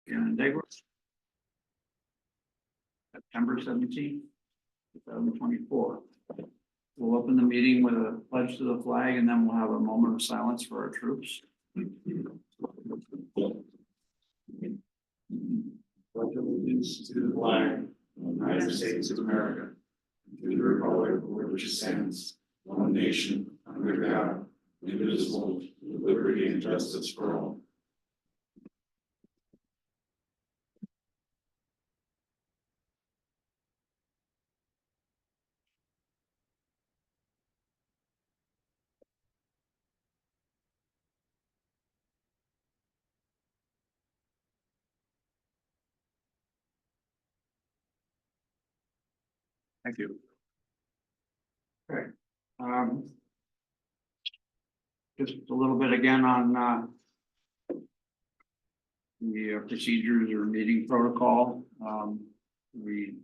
Canandaigua. September 17th, 2024. We'll open the meeting with a pledge to the flag, and then we'll have a moment of silence for our troops. Pledge allegiance to the flag of the United States of America, and to the republic for which it stands, one nation, under God, indivisible, with liberty and justice for all. Thank you. Okay. Just a little bit again on the procedures or meeting protocol. We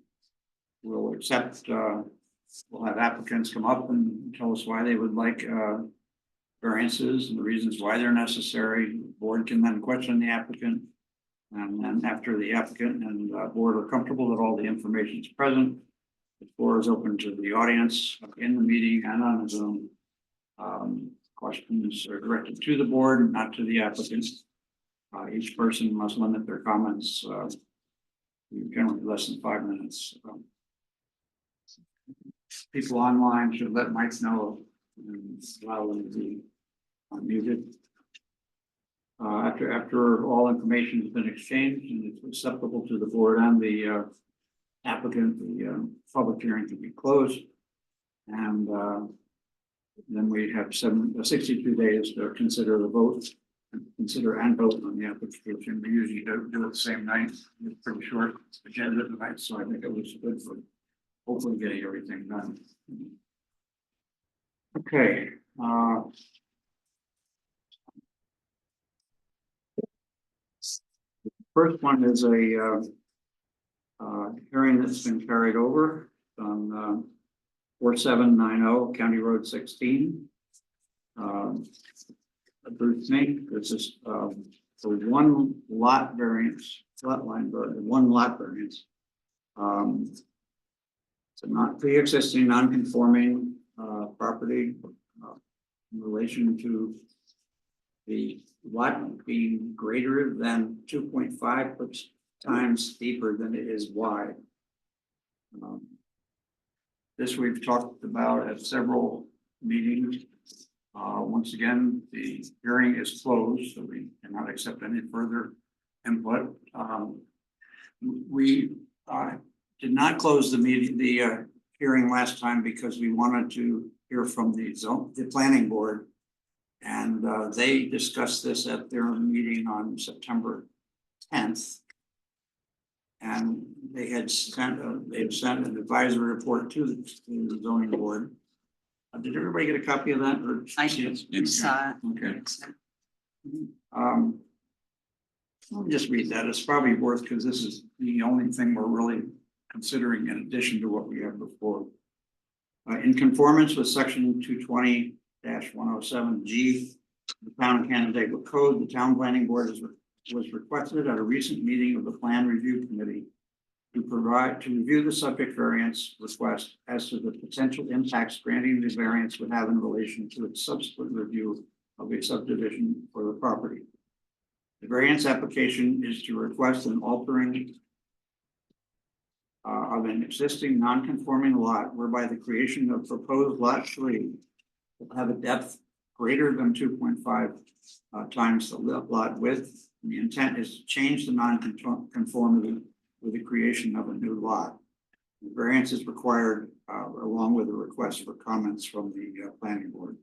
will accept, we'll have applicants come up and tell us why they would like variances and the reasons why they're necessary. The board can then question the applicant. And then after the applicant and board are comfortable that all the information is present, the floor is open to the audience in the meeting and on Zoom. Questions are directed to the board, not to the applicant. Each person must limit their comments generally less than 5 minutes. People online should let Mike know and allow them to be unmuted. After all information has been exchanged and it's acceptable to the board and the applicant, the public hearing can be closed, and then we have 62 days to consider the vote, consider and vote on the application. We usually do it the same night. It's pretty short agenda tonight, so I think it was good for hopefully getting everything done. Okay. First one is a hearing that's been carried over on 4790 County Road 16. Bruce Mink. This is for one lot variance, one lot variance. It's a not pre-existing, non-conforming property in relation to the lot being greater than 2.5 times deeper than it is wide. This we've talked about at several meetings. Once again, the hearing is closed, so we cannot accept any further input. We did not close the hearing last time because we wanted to hear from the planning board, and they discussed this at their meeting on September 10th. And they had sent an advisory report to the zoning board. Did everybody get a copy of that? Or I did. Okay. Let me just read that. It's probably worth, because this is the only thing we're really considering in addition to what we had before. In conformance with section 220-107G, the Town of Canandaigua Code, the town planning board was requested at a recent meeting of the Plan Review Committee to review the subject variance request as to the potential impacts granting the variance would have in relation to its subsequent review of a subdivision for the property. The variance application is to request an altering of an existing non-conforming lot whereby the creation of proposed lot 3 will have a depth greater than 2.5 times the lot width. And the intent is to change the non-conformity with the creation of a new lot. The variance is required along with a request for comments from the planning board.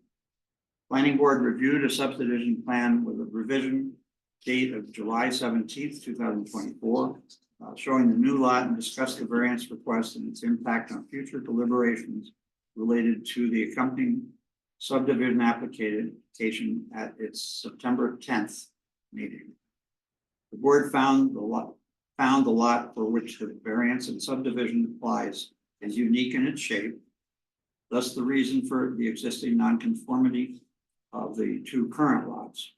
Planning board reviewed a subdivision plan with a revision date of July 17th, 2024, showing the new lot, and discussed the variance request and its impact on future deliberations related to the accompanying subdivision application at its September 10th meeting. The board found the lot for which the variance and subdivision applies is unique in its shape. Thus, the reason for the existing nonconformity of the two current lots.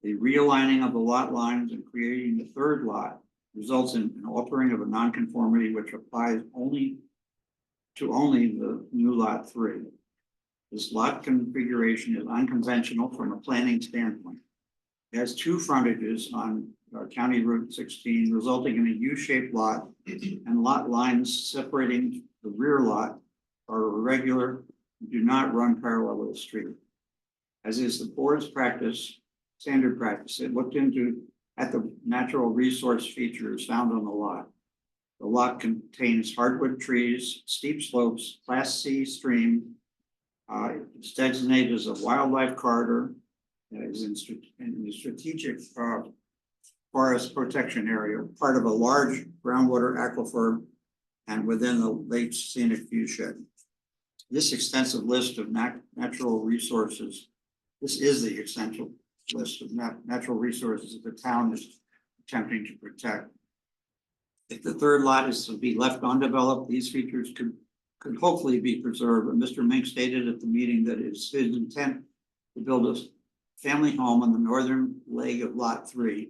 The realigning of the lot lines and creating the third lot results in an altering of a nonconformity which applies only to the new lot 3. This lot configuration is unconventional from a planning standpoint. It has 2 frontages on County Route 16, resulting in a U-shaped lot, and lot lines separating the rear lot are irregular and do not run parallel to the street. As is the board's practice, standard practice, it looked at the natural resource features found on the lot. The lot contains hardwood trees, steep slopes, Class C stream. It's designated as a wildlife corridor. It is in the strategic forest protection area, part of a large groundwater aquifer and within the Lake Scenic Viewshed. This extensive list of natural resources, this is the essential list of natural resources that the town is attempting to protect. If the third lot is to be left undeveloped, these features could hopefully be preserved. And Mr. Mink stated at the meeting that it's his intent to build a family home on the northern leg of Lot 3,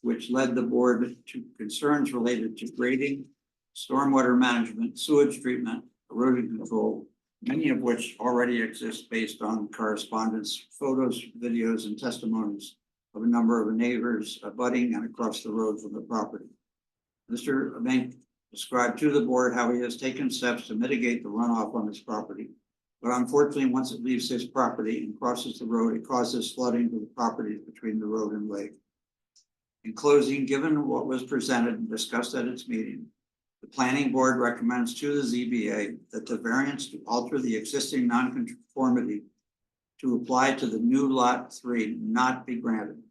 which led the board to concerns related to grading, stormwater management, sewage treatment, erosion control, many of which already exist based on correspondence, photos, videos, and testimonies of a number of neighbors abutting and across the road from the property. Mr. Mink described to the board how he has taken steps to mitigate the runoff on his property. But unfortunately, once it leaves his property and crosses the road, it causes flooding to the properties between the road and lake. In closing, given what was presented and discussed at its meeting, the planning board recommends to the ZBA that the variance to alter the existing nonconformity to apply to the new lot 3 not be granted,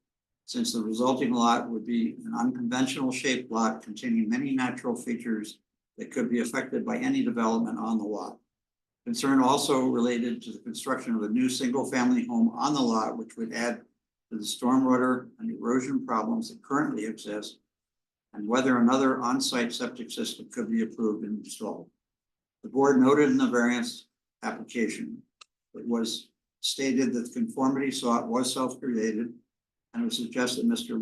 since the resulting lot would be an unconventional shaped lot containing many natural features that could be affected by any development on the lot. Concern also related to the construction of a new single-family home on the lot, which would add to the stormwater and erosion problems that currently exist, and whether another on-site septic system could be approved and installed. The board noted in the variance application, it was stated that the conformity sought was self-created, and it was suggested Mr.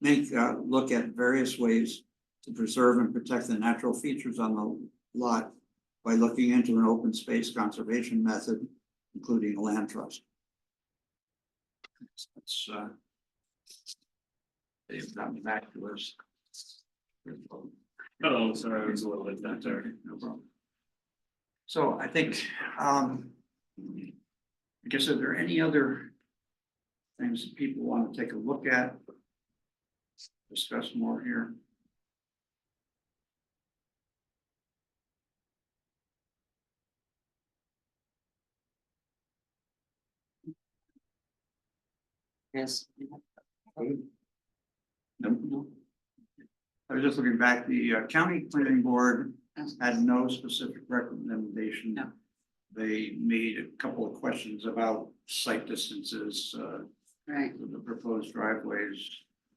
Mink look at various ways to preserve and protect the natural features on the lot by looking into an open space conservation method, including a land trust. They've gotten back to us. Oh, sorry, I was a little bit that dark. No problem. So I think, I guess, are there any other things that people want to take a look at? Discuss more here. Yes. No. I was just looking back, the county planning board had no specific recommendation. No. They made a couple of questions about site distances, Right. for the proposed driveways,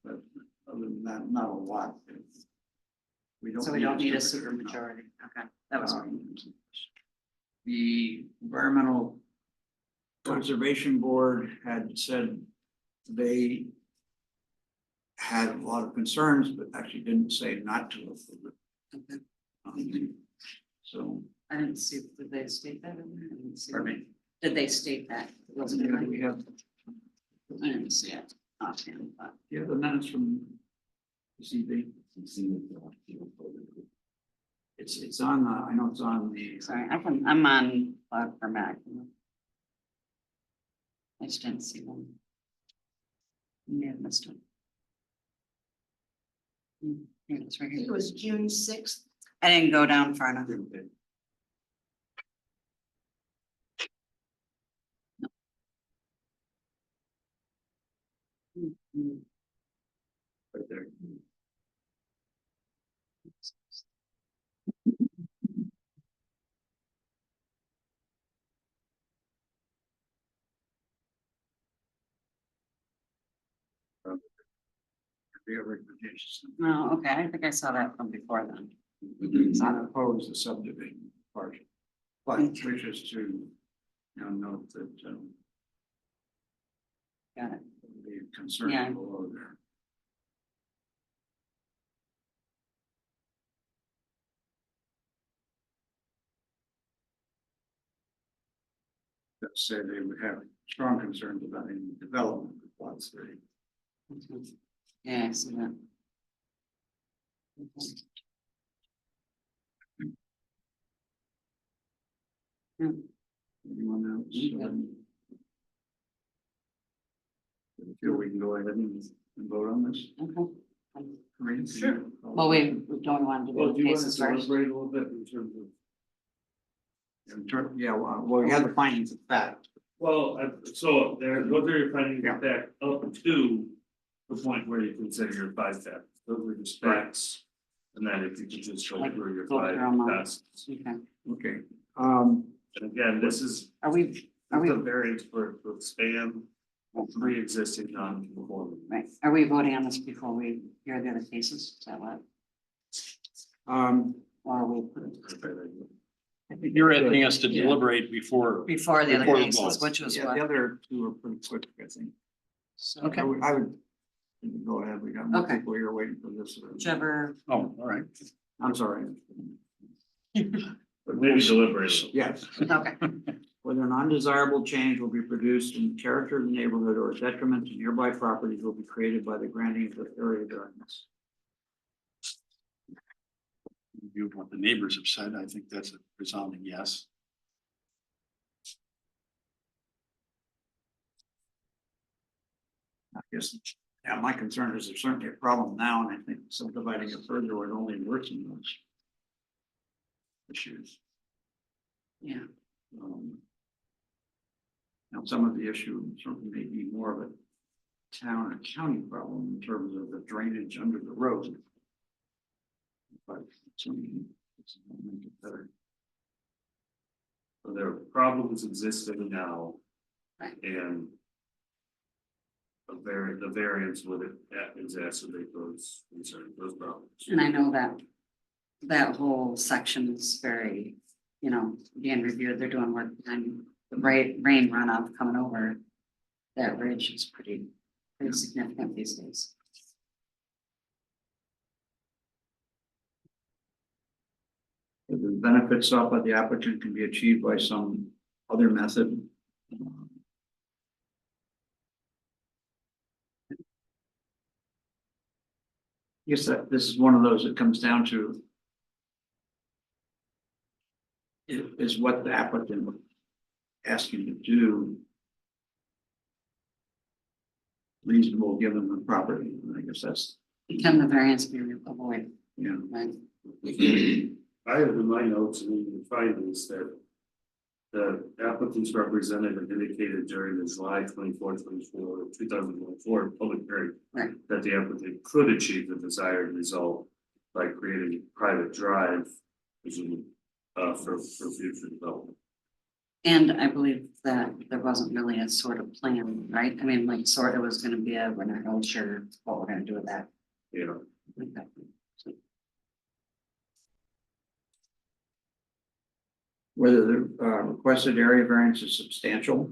but other than that, not a lot. So we don't need a super majority. Okay, that was. The Environmental Conservation Board had said they had a lot of concerns, but actually didn't say not to approve it. Okay. So, I didn't see, did they state that in there? I didn't see. pardon me. Did they state that? It wasn't in there? We have, I didn't see it. Offhand, but the minutes from the CB. It's on, I know it's on the. sorry, I'm on Cloud for Mac. I just didn't see them. May have missed it. Here it is, right I think here. it was June 6th. I didn't go down far enough. Mm, Right there. The recommendations. No, okay, I think I saw that from before then. Not oppose the subdivision part, but wishes to, note that, Got it. the be a concern Yeah. below there. That say they would have strong concerns about any development of lot 3. Yeah, I see that. Hmm, Anyone else? Yeah. I feel we can go ahead and vote on this. okay. Corinne, can Sure. you call Well, the we don't want to Well, do do the you want cases to first. deliberate a little bit in terms of? Yeah, well, we have the findings of fact. Well, so there, what are your findings Yeah. of fact up to the point where you consider your 5 facts? Those are the specs. And then if you could just go Like, through your go 5 through 'em all. tests. Okay, Okay, And again, this is are we, a variance for expand pre-existing non-conforming. right, are we voting on this before we hear the other cases? Is that what? Or are we You're asking us to Yeah. deliberate before. before the other Before the cases, vote. which was yeah, the what? other two are pretty quick, I think. So Okay. I would go ahead, we got more Okay. people here waiting for this. whichever, Oh, all right. I'm sorry. But maybe deliberate. a little. Yes, okay, whether an undesirable change will be produced in the character of the neighborhood or a detriment to nearby properties will be created by the granting of the area variance. Review what the neighbors have said. I think that's a resounding yes. I guess, yeah, my concern is there's certainly a problem now, and I think subdividing it further would only worsen those issues. yeah, Now, some of the issue certainly may be more of a town or county problem in terms of the drainage under the road. But certainly, it's gonna make it better. So there are problems existing now. Right. And. The variance would exacerbate those concerns, those problems. and I know that that whole section is very, being reviewed, they're doing work behind the rain runoff coming over. That ridge is pretty significant these days. If the benefits sought by the applicant can be achieved by some other method. I guess that this is one of those that comes down to is what the applicant asking to do reasonable given the property. And I guess that's, Can the variance be avoided, you right? I have in my notes and in the findings that. The applicant's representative indicated during the July 2024 public hearing. Right. That the applicant could achieve the desired result by creating a private drive. For future development. And I believe that there wasn't really a sort of plan, right? I mean, like sort of was gonna be we're not really sure what we're gonna do with that. You know, whether the requested area variance is substantial.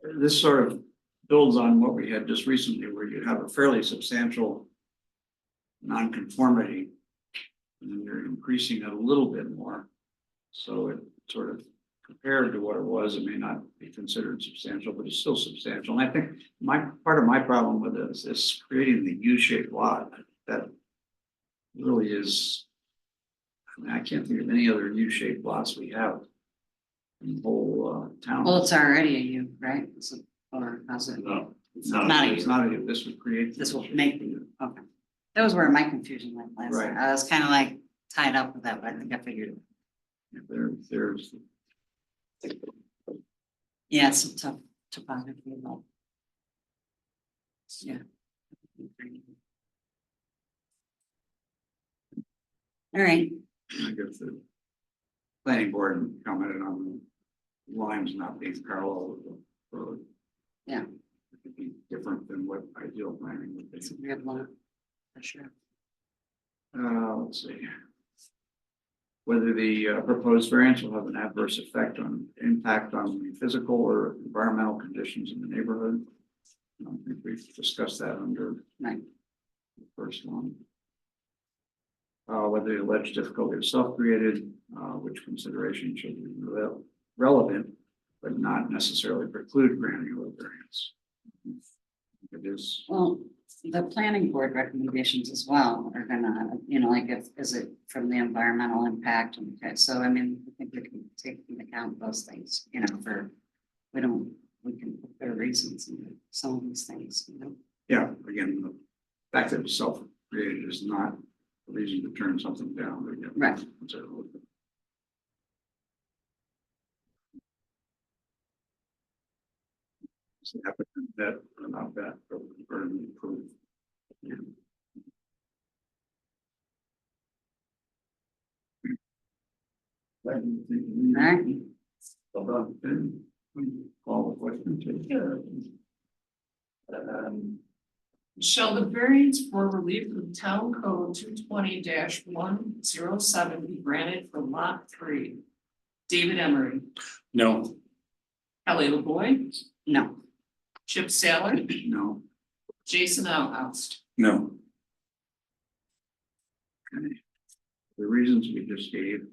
This sort of builds on what we had just recently, where you have a fairly substantial nonconformity, and you're increasing it a little bit more. So it sort of compared to what it was, it may not be considered substantial, but it's still substantial. And I think part of my problem with this is creating the U-shaped lot that really is. I mean, I can't think of any other U-shaped lots we have in the whole town. Well, it's already a U, right? Or how's it? no, it's No, not. a it's not a, this would create. This will make the, okay. That was where my confusion went last Right. time. I was kind of like tied up with that, but I think I figured it. There's, Yeah, it's a tough topography. But yeah. All right, I guess the planning board commented on the lines not being parallel with the road. Yeah. It could be different than what ideal planning would be. it's a weird lot, for sure. Let's see. whether the proposed variance will have an adverse effect on, impact on the physical or environmental conditions in the neighborhood. I don't think we've discussed that under Right. the first one. Whether the alleged difficulty is self-created, which consideration should be relevant, but not necessarily preclude granting of a variance. It is, Well, the planning board recommendations as well are gonna, you know, like if, is it from the environmental impact? Okay, so I mean, I think we can take into account those things, you know, we can put their reasons in some of these things, you know. yeah, again, the fact that it's self-created is not a reason to turn something down. But yeah, Right. consider a little bit. It's the applicant that or not that burden of proof. Yeah. Alright. Well done. Then we call the question to. Shall the variance for relief from town code 220-107 be granted for lot 3? David Emery, No, Kelly LaVoy, No, Chip Saylor, No, Jason Outhouse. no, okay. The reasons we just gave.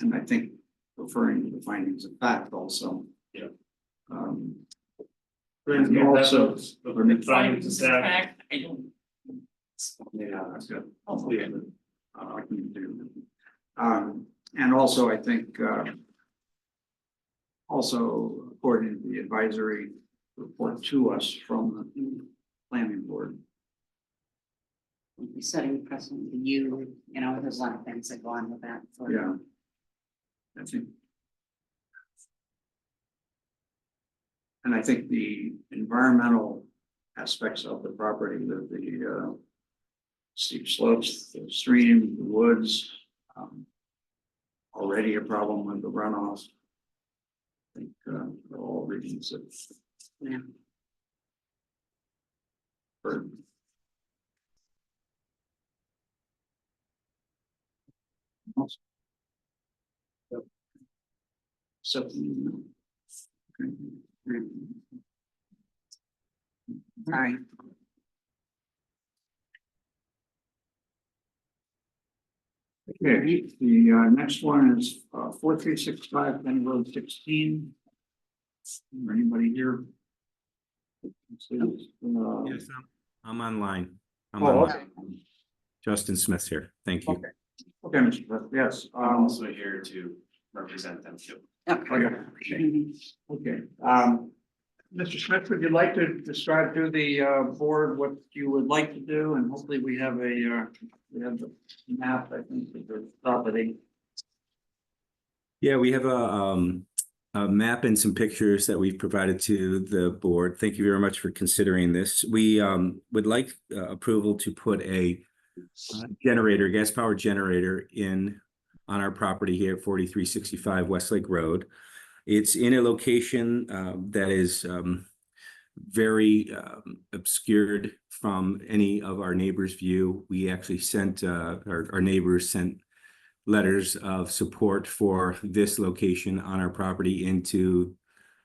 And I think referring to the findings of fact also. Yeah. And also, Findings of fact, I don't. yeah, that's good. Oh, Yeah, I can do. And also, I think, also according to the advisory report to us from the planning board. we'll be setting precedent, you know, there's a lot of things that go on with that. so- Yeah. I think. And I think the environmental aspects of the property, the steep slopes, the stream, the woods. Already a problem with the runoff. I think, for all reasons that. Yeah. For. So. Okay. Sorry. Okay, the next one is 4365 Penny Road 16. Anybody here? Yes, I'm online. I'm Oh, online. okay. Justin Smith here. Thank you. Okay. Okay, Mr. Smith, yes. I'm also here to represent them too. Okay. Okay. Mhm. Okay, Mr. Smith, would you like to describe to the board what you would like to do, and hopefully we have the map, I think, of the property. Yeah, we have a map and some pictures that we've provided to the board. Thank you very much for considering this. We would like approval to put a generator, gas powered generator in on our property here at 4365 Westlake Road. It's in a location that is very obscured from any of our neighbors' view. We actually sent, our neighbors sent letters of support for this location on our property into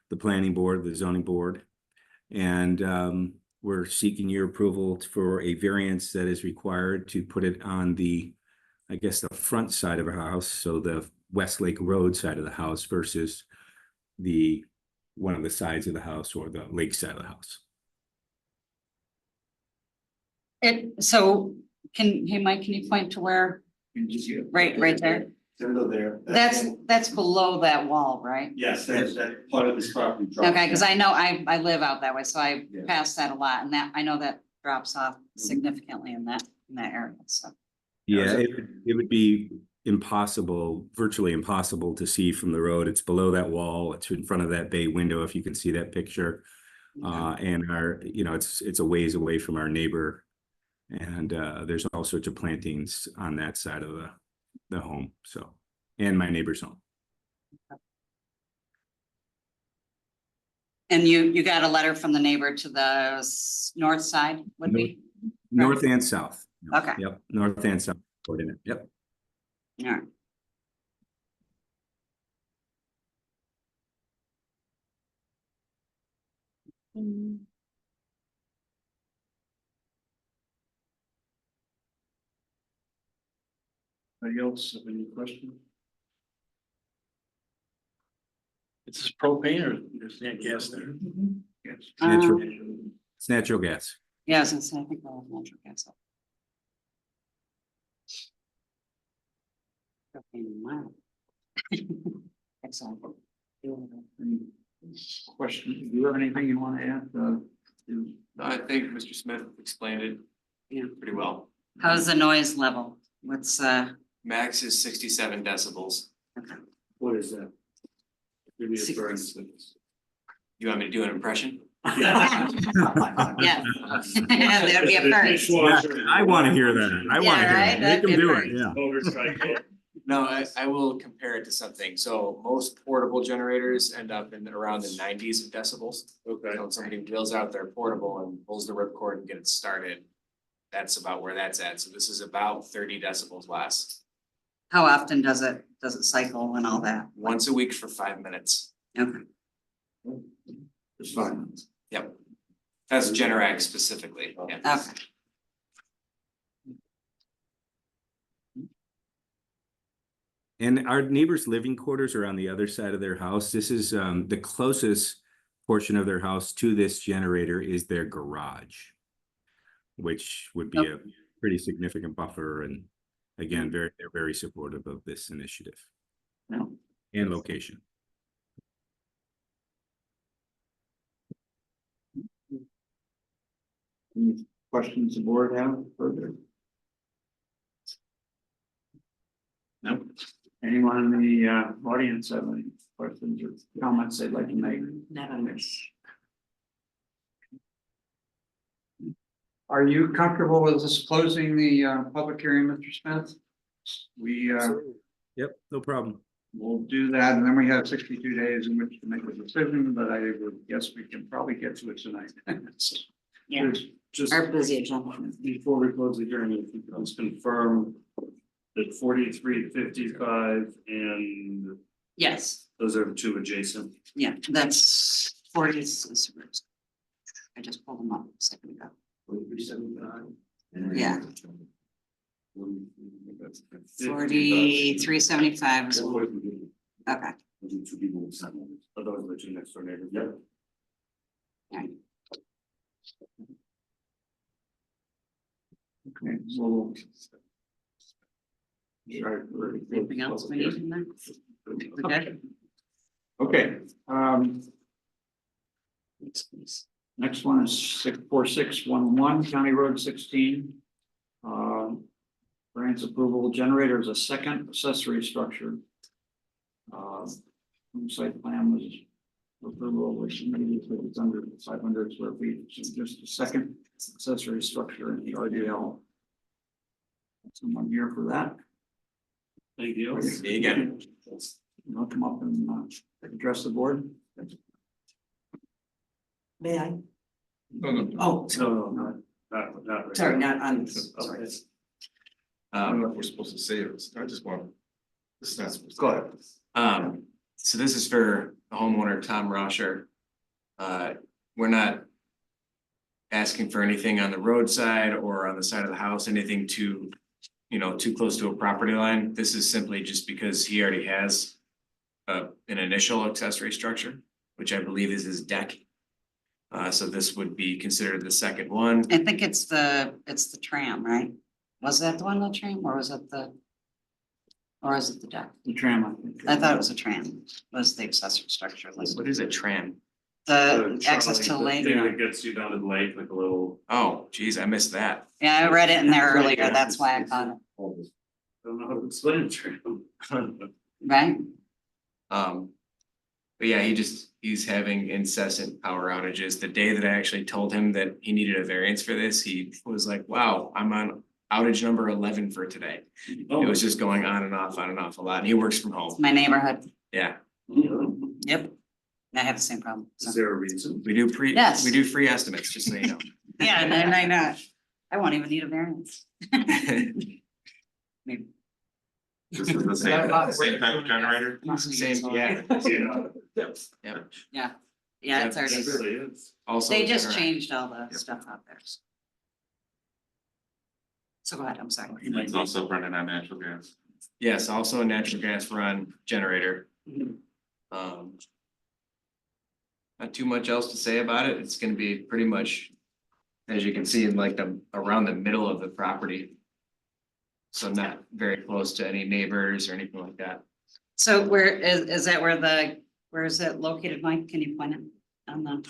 the planning board, the zoning board. And we're seeking your approval for a variance that is required to put it on the, I guess, the front side of our house, so the Westlake Road side of the house versus the one of the sides of the house or the lake side of the house. So hey, Mike, can you point to where, right there? Window there. That's below that wall, right? Yes, that part of this property. drops Okay, because down. I know I live out that way, so I Yeah. pass that a lot, and that, I know that drops off significantly in that area, so. Yeah, it would be impossible, virtually impossible to see from the road. It's below that wall. It's in front of that bay window, if you can see that picture. And it's a ways away from our neighbor. And there's all sorts of plantings on that side of the home, so, and my neighbor's home. And you got a letter from the neighbor to the north side, would be? North and south. Okay. Yep, north and south. Coordinate, yep. Yeah. Anybody else have any questions? Is this propane or is that gas there? Yes. Natural, Um, it's natural gas. Yeah, I was gonna say, I think I'll have natural gas. Propane mild. Excellent. Any questions? Do you have anything you want to add? To- I think Mr. Smith explained it Yeah. pretty well. How's the noise level? What's, Max is 67 decibels. What is that? Give me a Six- for instance. You want me to do an impression? yeah. That'd be a first. I want to hear that. I want to Yeah, hear right? that. Make That'd them be do right. it, yeah. Motorcycle. No, I will compare it to something. So most portable generators end up in around the 90s of decibels. Okay. So when somebody wheels out their portable and pulls the ripcord and get it started, that's about where that's at. So this is about 30 decibels less. How often does it cycle and all that? Once a week for 5 minutes. Okay. It's fine. Yep. That's Generac specifically. Yeah. Okay. And our neighbors' living quarters are on the other side of their house. This is the closest portion of their house to this generator is their garage, which would be a pretty significant buffer. And again, they're very supportive of this initiative No. and location. Any questions the board have further? No. Anyone in the audience have any questions or comments they'd like to make? Not on this. Are you comfortable with us closing the public hearing, Mr. Smith? We Yep, no problem. will do that, and then we have 62 days in which to make a decision, but I would guess we can probably get to it tonight. So, Yeah. Just Our busy agenda. before we close the hearing, if you could just confirm that 4355 and Yes, those are the two adjacent. yeah, that's 40. I just pulled them up a second ago. 4375. Yeah. 4375 is one. Okay. Two people. Are those the two next door neighbors? Yep. Alright. Okay, so. Anything else we need in there? Okay. Okay, next one is 64611 County Road 16. Grants approval generator is a second accessory structure. Site plan was approval, which maybe it's under 500 square feet, so just a second accessory structure in the RDL. Someone here for that? Thank you. See you again. I'll come up and address the board. May I? No, Oh, no, not right. sorry, not on this, Okay. sorry. I don't know if we're supposed to say it, I just want. This is not supposed to. Go ahead. So this is for the homeowner, Tom Rosher. We're not asking for anything on the roadside or on the side of the house, anything too, too close to a property line. This is simply just because he already has an initial accessory structure, which I believe is his deck. So this would be considered the second one. I think it's the tram, right? Was that the one, the tram, or was it the? Or is it the deck? The tram, I think. I thought it was a tram, was the accessory structure listed. What is a tram? The access to the The lake. thing that gets you down to the lake, like a little, Oh, geez, I missed that. Yeah, I read it in there earlier, that's why I caught it, I don't know how to explain it to you. right? But yeah, he's having incessant power outages. The day that I actually told him that he needed a variance for this, he was like, wow, I'm on outage number 11 for today. It was just going on and off a lot. And he works from home. My neighborhood, Yeah, yep. I have the same problem. so. Is there a reason? we do Yes. we do free estimates, just so you know. Yeah, and I know, I won't even need a variance. maybe. This is the same type of generator? Same, yeah. Yeah, yeah, it's already, Really is. Also. they just generator. changed all the stuff out there. So go ahead, I'm sorry. It's also running on natural gas. Yes, also a natural gas run generator. Mhm. Not too much else to say about it. It's gonna be pretty much, as you can see, in like around the middle of the property. So not very close to any neighbors or anything like that. So where is that where is it located, Mike? Can you point it on the,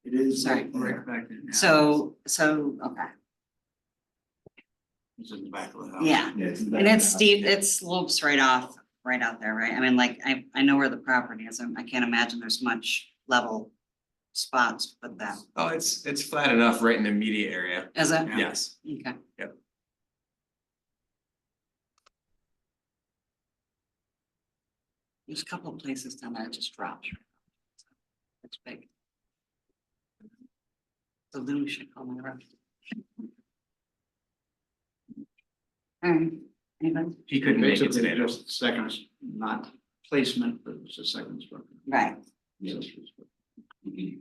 It is. Sorry. Right back in. so, okay, It's in the back of the house. yeah. And it's steep, it slopes right out there, right? I mean, like, I know where the property is. I can't imagine there's much level spots, but that, Oh, it's flat enough right in the immediate area. is it? Yeah. Yes. Okay. Yep. There's a couple of places down there it just drops. It's big. The loon should call me around. Alright, anybody? He couldn't make it Basically, today. just seconds, not placement, but it's a second structure. Right, Accessory structure.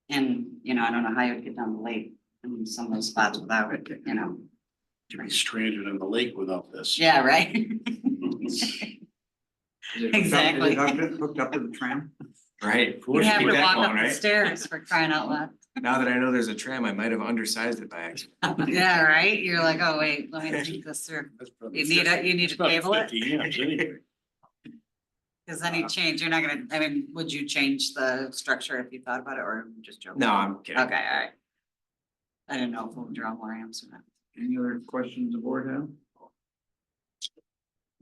and you know, I don't know how you'd get down the lake in some of those spots without it, you know. To be stranded in the lake without this. Yeah, right. Is it hooked up- Exactly. Is it hooked up to the tram? Right. You have Keep to that walk going, up the right? stairs for crying out loud. Now that I know there's a tram, I might have undersized it by accident. Yeah, right, you're like, oh, wait, let me think this through. That's probably You need it's to about table it, 50 amps anyway. cause then you change, you're not gonna, I mean, would you change the structure if you thought about it, or just joking? No, I'm kidding. Okay, alright. I didn't know if we'll draw more amps or not. Any other questions the board have?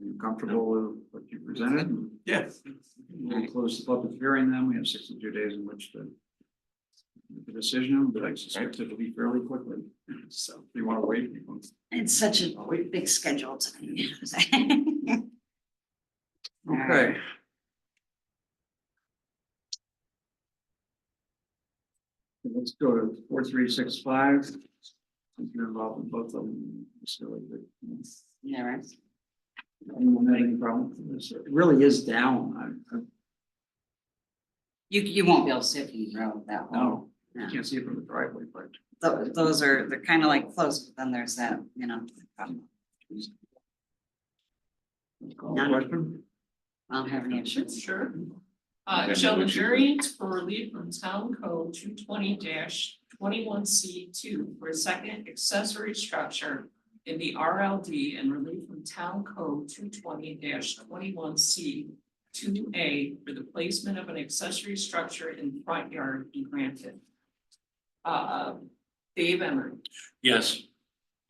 You comfortable with what you presented? Yeah. We'll close the public hearing then. We have 62 days in which to make a decision, but I suspect it'll be fairly quickly. So if you want to wait, you can. It's such a big schedule tonight. Okay. Let's go to 4365. You're involved in both of them. So, Yeah, right. anyone have any problem with this? It really is down. You won't be able to see it from the road that whole. No, Yeah. you can't see it from the driveway, but. Those are, they're kind of like close, but then there's that, you know. Call None. question? I don't have any issues. Sure. Shall the variance for relief from town code 220-21C2 for a second accessory structure in the RLD and relief from town code 220-21C2A for the placement of an accessory structure in the front yard be granted? Dave Emery, Yes,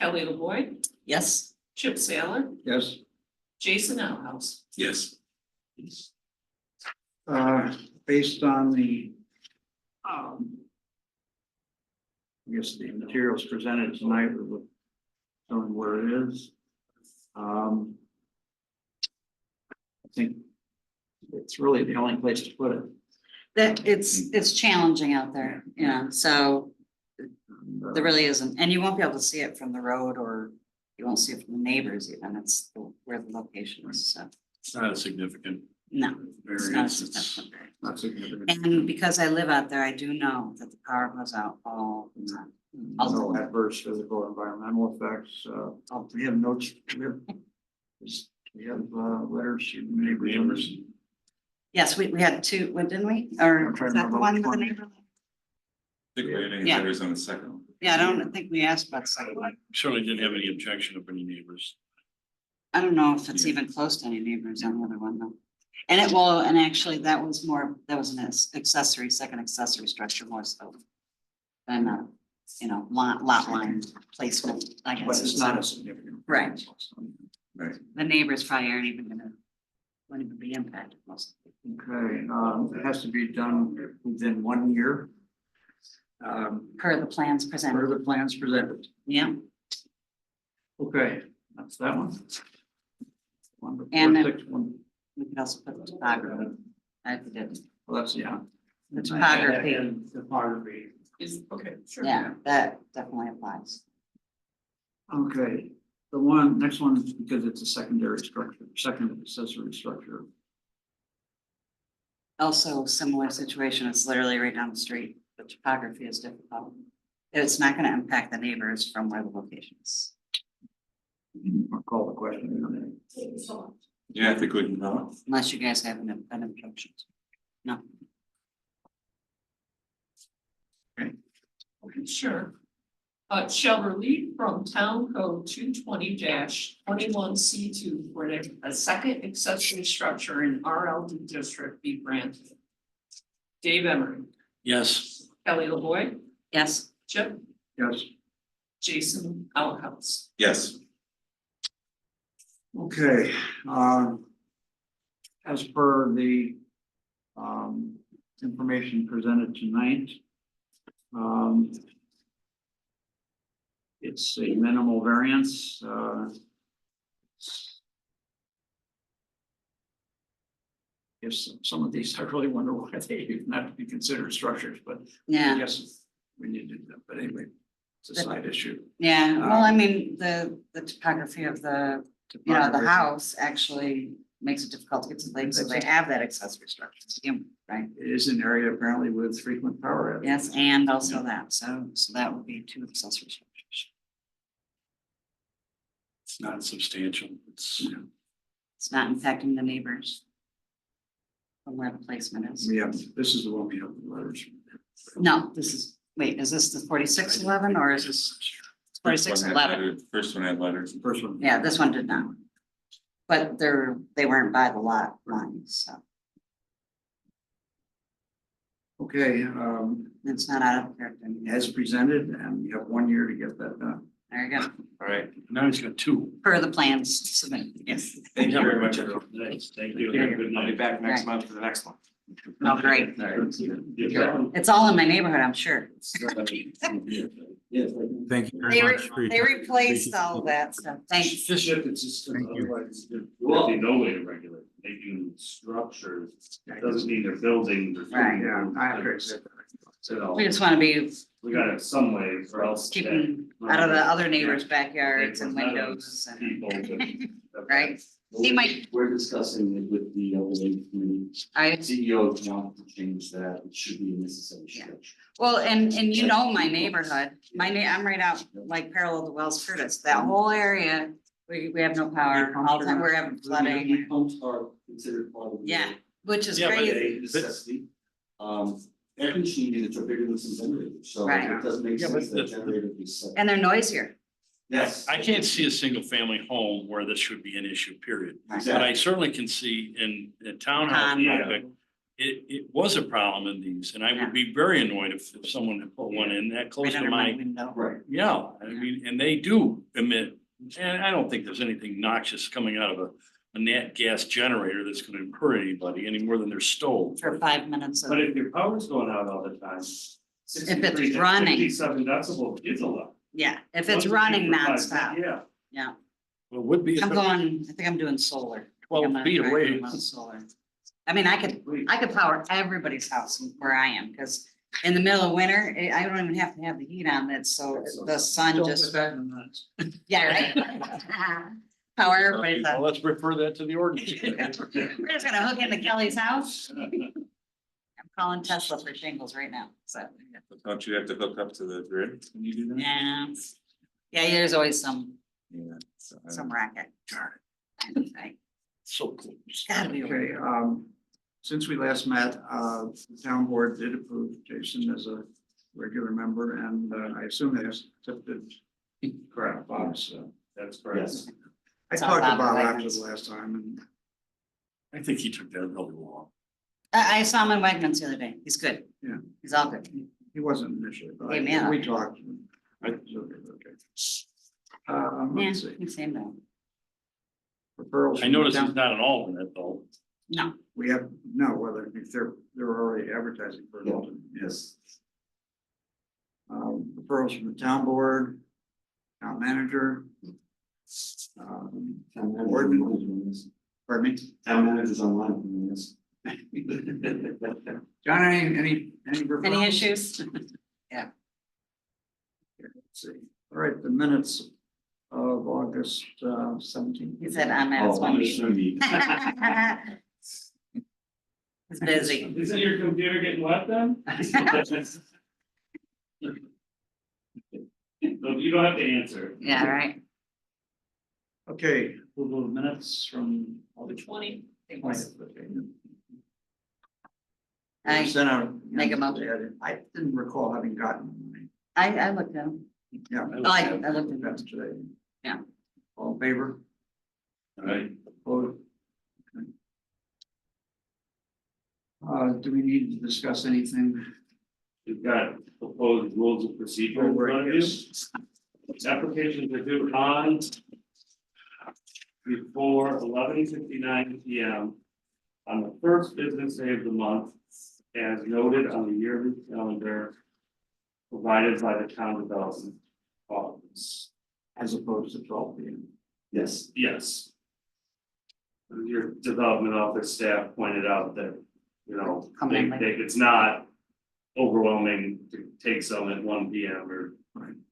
Kelly LaVoy, Yes, Chip Saylor, Yes. Jason Outhouse. Yes. Based on the, I guess the materials presented tonight, we're showing where it is. I think it's really the only place to put it. that it's challenging out there, you know, so there really isn't, and you won't be able to see it from the road or you won't see it from the neighbors even, it's where the location is, so, it's not a significant no. It's not a variance. It's significant variance. Not significant. And because I live out there, I do know that the power goes out all the time. No adverse physical or environmental effects. We have notes. We have letters to neighbors. Yes, we had two, what, didn't we? Or I'm trying was to that the remember one which with the one. neighbor? Yeah. There's on the second one. Yeah, I don't think we asked about the second one. Certainly didn't have any objection of any neighbors. I don't know if it's even close to any neighbors on the other one though. And it will, and actually that was more, that was an accessory, second accessory structure more so than you know, lot line placement, I But guess. it's not a significant. Right. Right. The neighbors probably aren't even gonna, wouldn't even be impacted most. Okay, it has to be done within 1 year. Per the plans Per presented, the plans presented. yeah. Okay, that's that one. And then- 1. We could also put the topography. I did, Well, that's, yeah. the topography, Topography. Is, okay, sure. yeah, that definitely applies. Okay, The one, next one is because it's a secondary structure, second accessory structure. Also, similar situation, it's literally right down the street, the topography is difficult. It's not gonna impact the neighbors from where the location is. I'll call the question. Yeah, I think we can know. Unless you guys have an objections. No, Sure. Shall relief from town code 220-21C2 for a second accessory structure in RLD district be granted. Dave Emery, Yes. Kelly LaVoy, yes, Chip, Yes, Jason Outhouse. Yes. okay, as per the information presented tonight. It's a minimal variance, if some of these, I really wonder why they even have to be considered structures, but I yeah, guess we need to do that, but anyway, it's a side issue. yeah, well, I mean, the topography of the, you know, the house actually makes it difficult to get to the lake, so they have that accessory structure, to begin with, right? It is an area apparently with frequent power outages. Yes, and also that, so that would be 2 accessory structures. It's not substantial. It's, It's not impacting the neighbors. From where the placement is. We have, this is the one we have the letters. No, this is, wait, is this the 4611 or is this 4611? First one had letters. First one. Yeah, this one did not. But they weren't by the lot lines, so Okay, it's not out of character. as presented, and you have 1 year to get that done. There you go. All right, now he's got 2. Per the plans submitted, yes. thank you very much, everyone. Thanks. Thank I'll be back next month for the next one. Oh, great. It's all in my neighborhood, I'm sure. Thank you They very much. for your they time. replaced all that stuff. Thanks. It's just, Thank you. otherwise, there's really no way to regulate, making structures, doesn't mean they're buildings or. Right. Yeah, I agree. So, We just want to be we gotta have some way or else. keeping out of the other neighbors' backyards and windows and, People. right? He might, We're discussing it with the overlay committee. I, CEO wants to change that. It should be a necessary Yeah. stretch. well, and you know my neighborhood, I'm right out like parallel to Wells Curtis, that whole area, we have no power all the time, we're having flooding, Heat pumps are considered part of the. yeah, which is Yeah, but crazy. A necessity. Air conditioning units are bigger than some generators, so Right. it doesn't make Yeah, but sense that generator be separate. And they're noisier, Yes. I can't see a single family home where this should be an issue, period. But I Exactly. certainly can see in townhouse Condo. traffic, it was a problem in these, and I Yeah. would be very annoyed if someone had put one in that close right to under my my, window. Right. yeah, I mean, and they do emit. And I don't think there's anything noxious coming out of a nat gas generator that's gonna hurt anybody any more than their stove. For 5 minutes of, But if your power's going out all the time. If it's running. 57 decibel is a lot. yeah, if it's 1 to 2 running for 5, nonstop, Yeah. yeah. Well, it would be. I'm going, I think I'm doing solar. I think 12 I'm gonna feet try away. doing a little solar. I mean, I could power everybody's house where I am, because in the middle of winter, I don't even have to have the heat on it, so the sun Don't just, put that in that. yeah, right. Power everybody's Well, house. let's refer that to the ordinance. We're just gonna hook into Kelly's house. I'm calling Tesla for shingles right now, so, Don't you have to hook up to the grid when you do that? yeah. Yeah, there's always some Yeah. So I some don't- racket. Right. So close. Gotta be. Okay, since we last met, the town board did approve Jason as a regular member, and I assume they accepted. Correct, Bob's, That's correct. Yes. I It's all talked to Bob Bob after Wagner's. the last time, and I think he took that really long. I saw him in Wegmans the other day. He's good. Yeah. He's all good. he wasn't initially, but Hey, man. we talked. and it was okay. Yeah, Let's see, he's same though. referrals. I from noticed the he's town- not an alternate though. No, We have, no, whether, if they're already advertising for Yeah. it. Yes. Referrals from the town board, town manager. Town manager Ordinance. online doing this. Pardon me? Town managers online doing this. John, any referrals? any issues? Let's see, all right, the minutes of August 17th. He said I'm at his Oh, one I'm meeting. assuming. He's busy. Isn't your computer getting wet then? No, you don't have to answer. Yeah, right. Okay, we'll go to minutes from The August 20. it 20th. was. I, Sent out. Make a motion. I didn't recall having gotten mine. I looked at him. Yeah. Oh, I looked at That's him. today. Yeah. All in favor? Right. Opposed? Okay. Do we need to discuss anything? You've got proposed rules of procedure in front of you. Applications are due on before 11:59 p.m. on the first business day of the month, as noted on the yearly calendar provided by the town development office. As opposed to 12 p.m. Yes. Yes. Your development office staff pointed out that, you know, Come in late. it's not overwhelming to take some at 1 p.m. or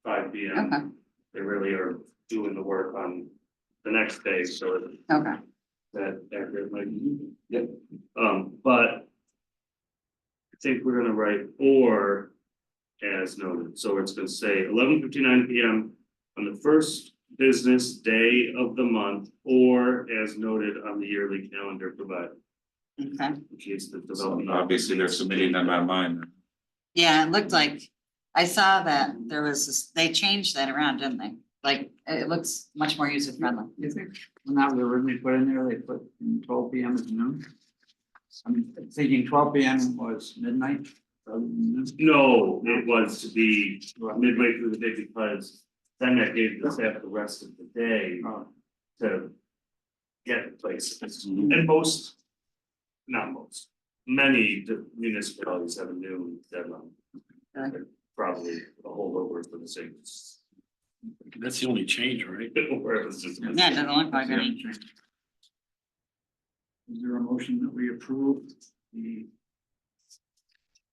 5 p.m. Okay, They really are doing the work on the next day, so okay. that accurate, like, yep, but. I think we're gonna write or as noted, so it's gonna say 11:59 p.m. on the first business day of the month, or as noted on the yearly calendar provided, Okay. in case the So development. obviously they're submitting them online. Yeah, it looked like, I saw that there was, they changed that around, didn't they? Like, it looks much more user friendly. You think when that was originally put in there, they put in 12 p.m. as noon? I'm thinking 12 p.m. was midnight. rather than noon. No, it was to be midway through the day, because then that gave the staff the rest of the day Oh, to get the places. And most, not most, many municipalities have a new deadline. Okay. Probably a holdover for the same. That's the only change, right? Where it was just. Yeah, it doesn't look like any. Is there a motion that we approve the?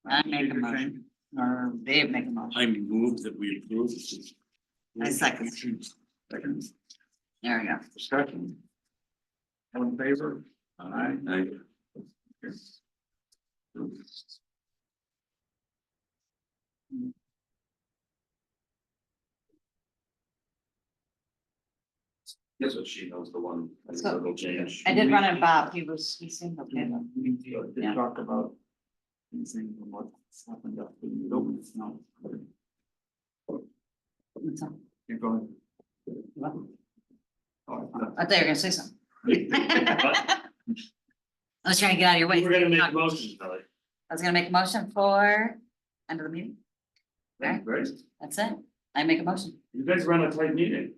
I make a motion, or Dave make a motion. I move that we approve. I second. Second, There we go. discussion. All in favor? Aye. Guess what, she knows the one, So- little change. I did run it, Bob, he seemed okay though. We did Yeah. talk about anything from what's happened up in the building now. What's up? You're going. What? Oh, I thought you were gonna say something. I was trying to get out of your way. We're gonna make a motion, Kelly. I was gonna make a motion for end of the meeting. Right, Right? that's it. I make a motion. You guys run a tight meeting.